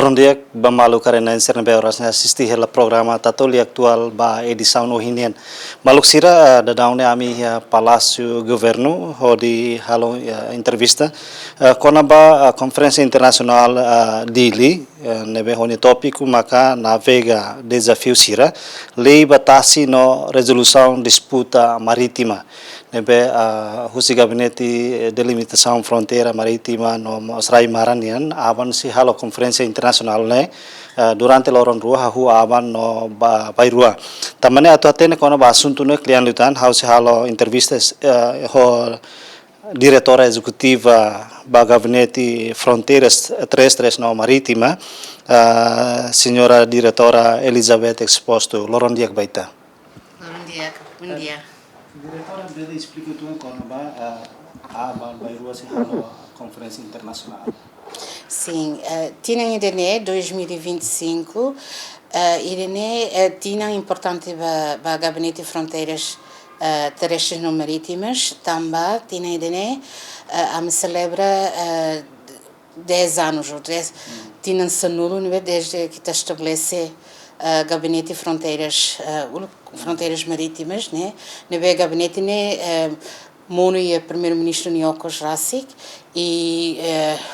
Loron dia bamalu karena inserna beorasnya assisti hela programa tatoli aktual ba edição no hinian. Maluk sira da daune ami ya Palácio Governo ho di halo entrevista kona ba conferência internacional dili nebe honi tópico maka navega desafio sira lei batasi no resolução disputa marítima nebe husi gabinete delimitação fronteira marítima no Serai Maranian aban si halo conferência internacional ne durante loron rua hu aban no bairua tamane atu atene kono ba assunto no klian lutan how si halo entrevistas ho diretora executiva ba gabinete fronteiras terrestres no marítima senhora diretora Elizabeth Exposto loron dia baita Bom dia, bom dia. Diretora, breve explica tu como vai rua se halo conferência internacional. Sim, tinha Irene 2025, Irene tinha importante para gabinete de fronteiras terrestres não marítimas, também tinha Irene a me celebra 10 anos, tinha Sanulo desde que está estabelece gabinete de fronteiras marítimas, né? Nebe gabinete né mono e primeiro-ministro Niokos Rasik e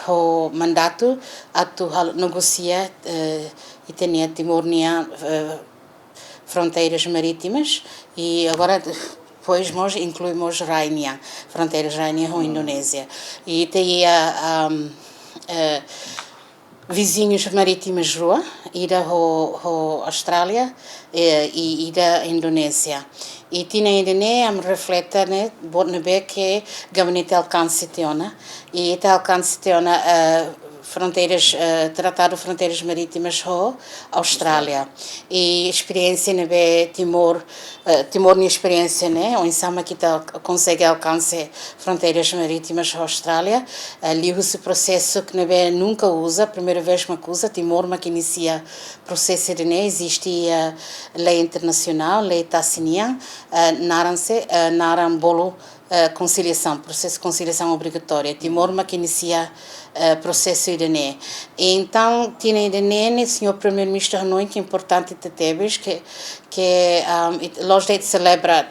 o mandato atu negocia e tinha Timor-Nia fronteiras marítimas e agora depois nós incluímos Rainha, fronteiras Rainha com a Indonésia e tem vizinhos marítimos rua, ida a Austrália e ida a Indonésia. E tinha ainda a me reflete né, botnebe que gabinete alcance teona e esta alcance teona fronteiras tratado de fronteiras marítimas com Austrália e experiência nebe Timor minha experiência né onde sama que consegue alcançar fronteiras marítimas com Austrália ali esse processo que nebe nunca usa primeira vez que usa Timor mas que inicia processo de né existe lei internacional lei tassinia naran bolo conciliação, processo de conciliação obrigatória. Timor, mas que inicia processo IDNE. Então, tinha IDNE, o senhor primeiro-ministro Hanoi, que é importante de Tebes, que hoje celebra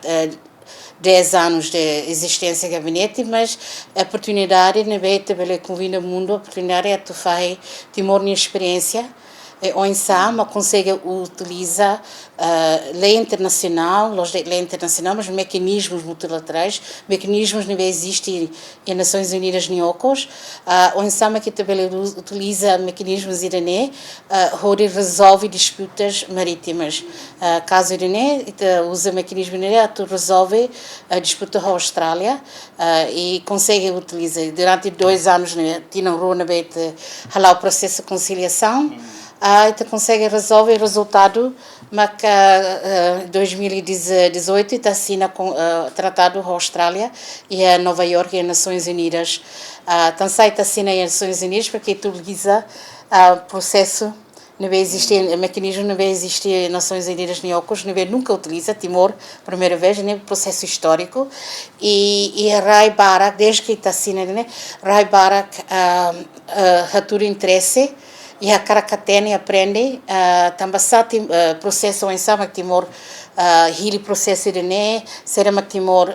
10 anos de existência do gabinete, mas a oportunidade, na verdade, convida o mundo, a oportunidade é de fazer Timor minha experiência, onde Sama consegue utilizar lei internacional, lei internacional, mas mecanismos multilaterais, mecanismos que não existem em Nações Unidas Niocos, onde Sama que também utiliza mecanismos IRENE, onde resolve disputas marítimas. Caso IRENE usa mecanismo IRENE, resolve a disputa com a Austrália e consegue utilizar. Durante 2 anos, tinha um rolo o processo de conciliação, então consegue resolver o resultado mas 2018 está assinado com tratado com a Austrália e a Nova York e as Nações Unidas então sai assina as Nações Unidas porque utiliza o processo não existe mecanismo não existe Nações Unidas Niocos não nunca utiliza Timor primeira vez né processo histórico e Rai Barak desde que está assinado né Rai Barak ratura interesse e a Caracatene aprende também processo em Sama Timor hili processo de né será Timor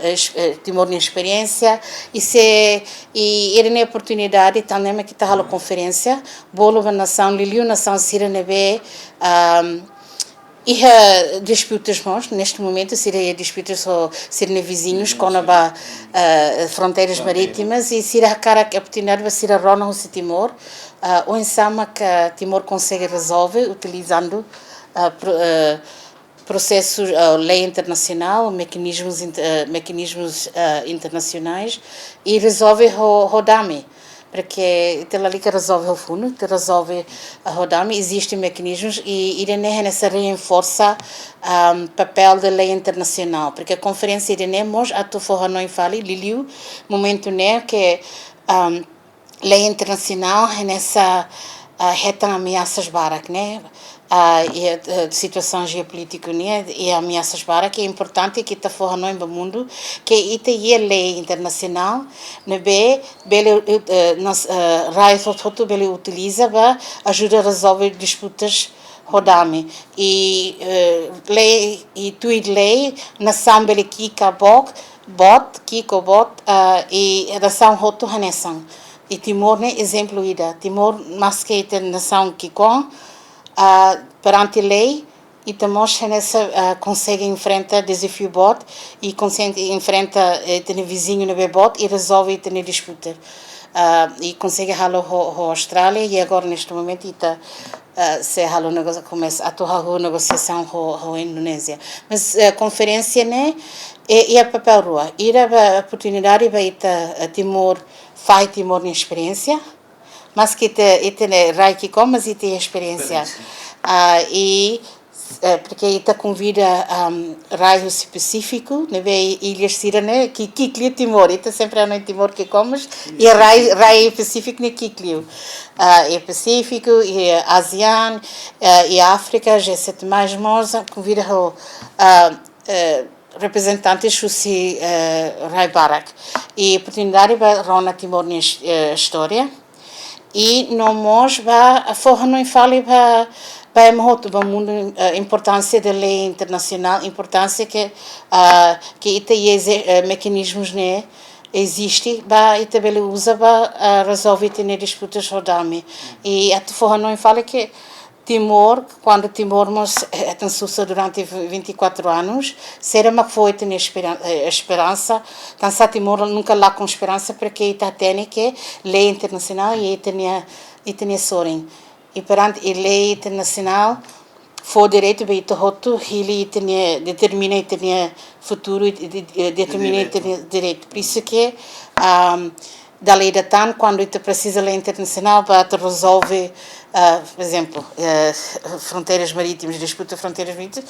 minha experiência e ele oportunidade também que está a conferência bolo a nação Liliu nação Sira nebe e disputas neste momento seria disputas serem vizinhos com fronteiras marítimas e se a cara que a oportunidade vai ser a Rona ou Timor onde Sama que Timor consegue resolver utilizando processos lei internacional mecanismos internacionais e resolve o DAME porque ela ali que resolve o fundo, que resolve a rodame, existem mecanismos e Irene nessa reforça o papel da lei internacional, porque a conferência Irene mos a tu forra não fale Liliu momento né que lei internacional nessa retam ameaças barak né e a situação geopolítica né, e ameaças para que é importante que está fora no mundo que ita é lei internacional né bele nas raios outro bele utiliza para ajudar a resolver disputas rodame e lei e tuid lei nação bele kika bot kiko bot e nação roto hanesan e Timor né exemplo ida Timor mas que nação kiko perante lei e temos nessa consegue enfrentar desafio bot e consegue enfrentar ter vizinho no bot e resolve ter disputa e consegue halo a Austrália e agora neste momento está se halo negócio começa a torrar a negociação com a Indonésia mas a conferência né é a papel rua ir a oportunidade para ir a Timor faz Timor na experiência mas que tem rai que como mas tem experiência e porque está convida raio específico né ilhas Sirene que Kikliu Timor está sempre no Timor que comes e raio específico ne Kikliu é Pacífico e ASEAN e África G7 mais moza convida representantes Xusi Rai Barak e oportunidade para Rona Timor na história e não mos va forra não fale para o mundo a importância da lei internacional importância que ite mecanismos né existe ba ite bele usa para resolver ter disputas rodame e a forra não fale que Timor, quando Timor tem sucesso durante 24 anos, será uma foi ter esperança, tanto Timor nunca lá com esperança porque está tendo que lei internacional e tem sorem. E perante a lei internacional, foi direito bem todo ele determina o futuro e determina o direito. Por isso que da lei da TAN, quando precisa lei internacional para resolver, por exemplo, fronteiras marítimas, disputa de fronteiras marítimas,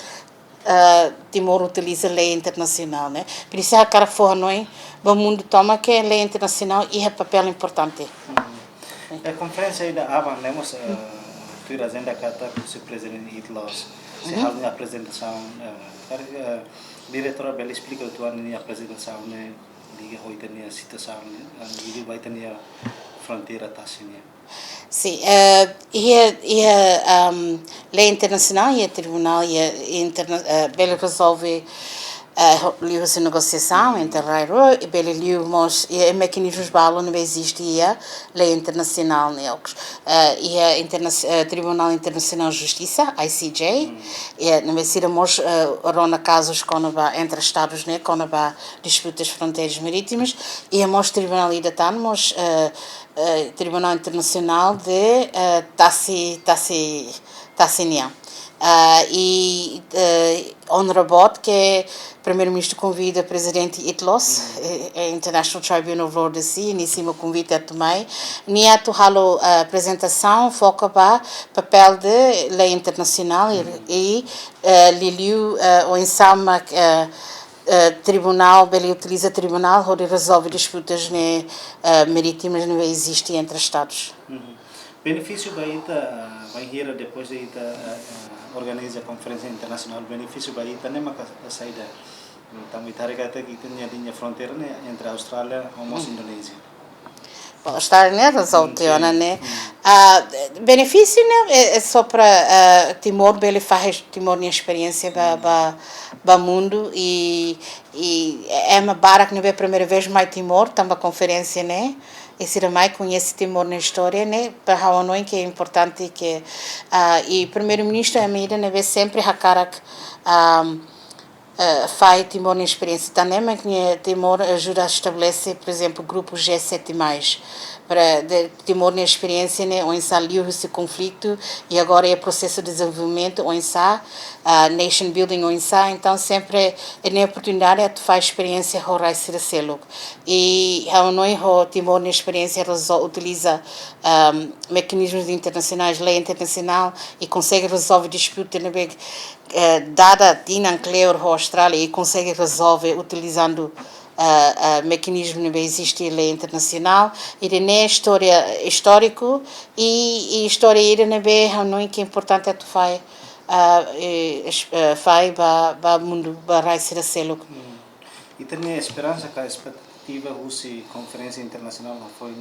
Timor utiliza lei internacional, né? Por isso a cara fora nós, o mundo toma que a lei internacional e é papel importante. A conferência ainda avançamos a agenda kata se presidente Itlos se hal a apresentação diretora bela explica tu a apresentação né liga hoje tem a situação né vai ter a fronteira taxinha. Sim, e a lei internacional e o tribunal bela resolve liu essa negociação entre a Rairo e bela liu mas e mecanismos balo não existe a lei internacional neles e a Tribunal Internacional de Justiça ICJ e não vai ser mos rona casos quando entre estados né quando disputas fronteiras marítimas e a mos tribunal da tan mos Tribunal Internacional de Tassinia e Honorable que é primeiro-ministro convida o presidente Itlos International Tribunal of Law de si iniciamos convite a tomar niato halo apresentação foca para papel de lei internacional e liliu o ensama tribunal ele utiliza tribunal onde resolve disputas né marítimas não existe entre estados. Benefício vai ir depois de organiza a conferência internacional benefício vai ter nem uma saída também tarigata que tem a fronteira né entre a Austrália e a Indonésia. A Austrália né resolve né benefício né é só para Timor ele faz Timor minha experiência para mundo e é uma barra que não é a primeira vez mais Timor também a conferência né e se mais conhece Timor na história né para Hawaii que é importante que e primeiro-ministro a medida não é sempre a cara faz Timor na experiência também mas Timor ajuda a estabelecer por exemplo grupo G7+, para Timor na experiência né onde saiu esse conflito e agora é processo de desenvolvimento onde está nation building onde está então sempre é na oportunidade de fazer experiência com o Selo e o Timor na experiência utiliza mecanismos internacionais lei internacional e consegue resolver disputa dada Dinan Clear a Austrália e consegue resolver utilizando mecanismo não existe lei internacional ele é história histórico e história ele não é não é que é importante é tu faz faz para mundo para raíz da selo E tem esperança que a expectativa russa conferência internacional foi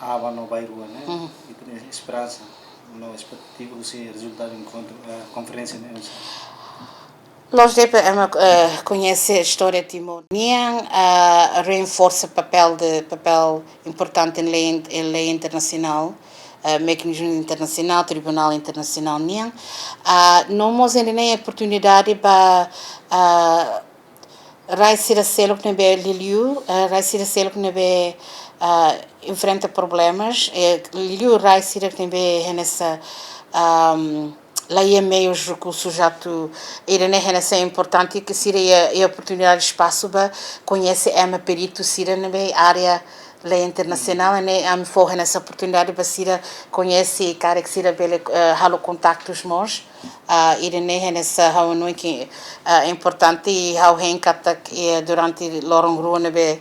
a no Bairro, né? E tem esperança no expectativa russa resultado em conferência, né? Nós conhece a história de Timor. Nian reforça papel importante em lei internacional, mecanismo internacional, tribunal internacional. Nian não temos ainda a oportunidade para raisir selo que nebe Liliu, raisir selo que nebe enfrenta problemas, Liliu raisir que nebe nessa lá é meio os recursos já tu ele não é importante que seria a oportunidade de espaço para conhecer uma perito seria na área lei internacional né a me for nessa oportunidade para seria conhecer cara que seria pelo halo contactos nós ele não é nessa reunião que é importante e how rencata durante lorong rua nebe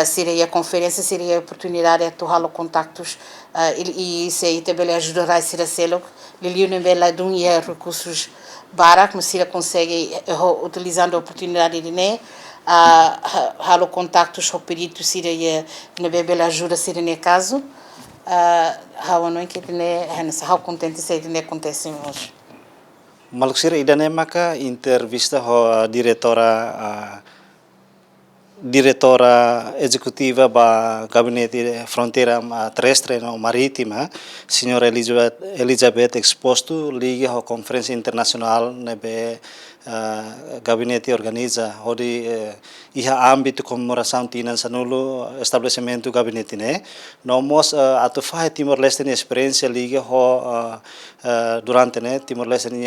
seria a conferência seria a oportunidade de halo contactos e isso aí também ajuda a ser selo Liliu não é lá de recursos baratos, mas se consegue utilizando a oportunidade de né halo contactos com peritos se não é ajuda se no caso how não que né how contente se né acontece hoje Maluksir idane maka intervista ho diretora executiva ba gabinete fronteira terrestre no marítima senhora Elizabeth exposto liga ho conferência internacional nebe gabinete organiza hodi iha âmbito comemoração tinan sanulo estabelecimento gabinete né nomos atu fai Timor-Leste ni experiência liga ho durante né Timor-Leste ni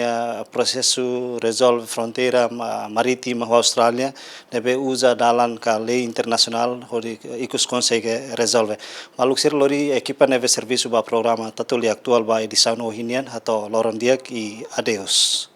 processo resolve fronteira marítima ho Austrália nebe usa dalam ka lei internacional hodi ikus consegue resolve maluksir lori equipa neve serviço ba programa tatuli aktual ba edição ohinian atau loron diak e adeus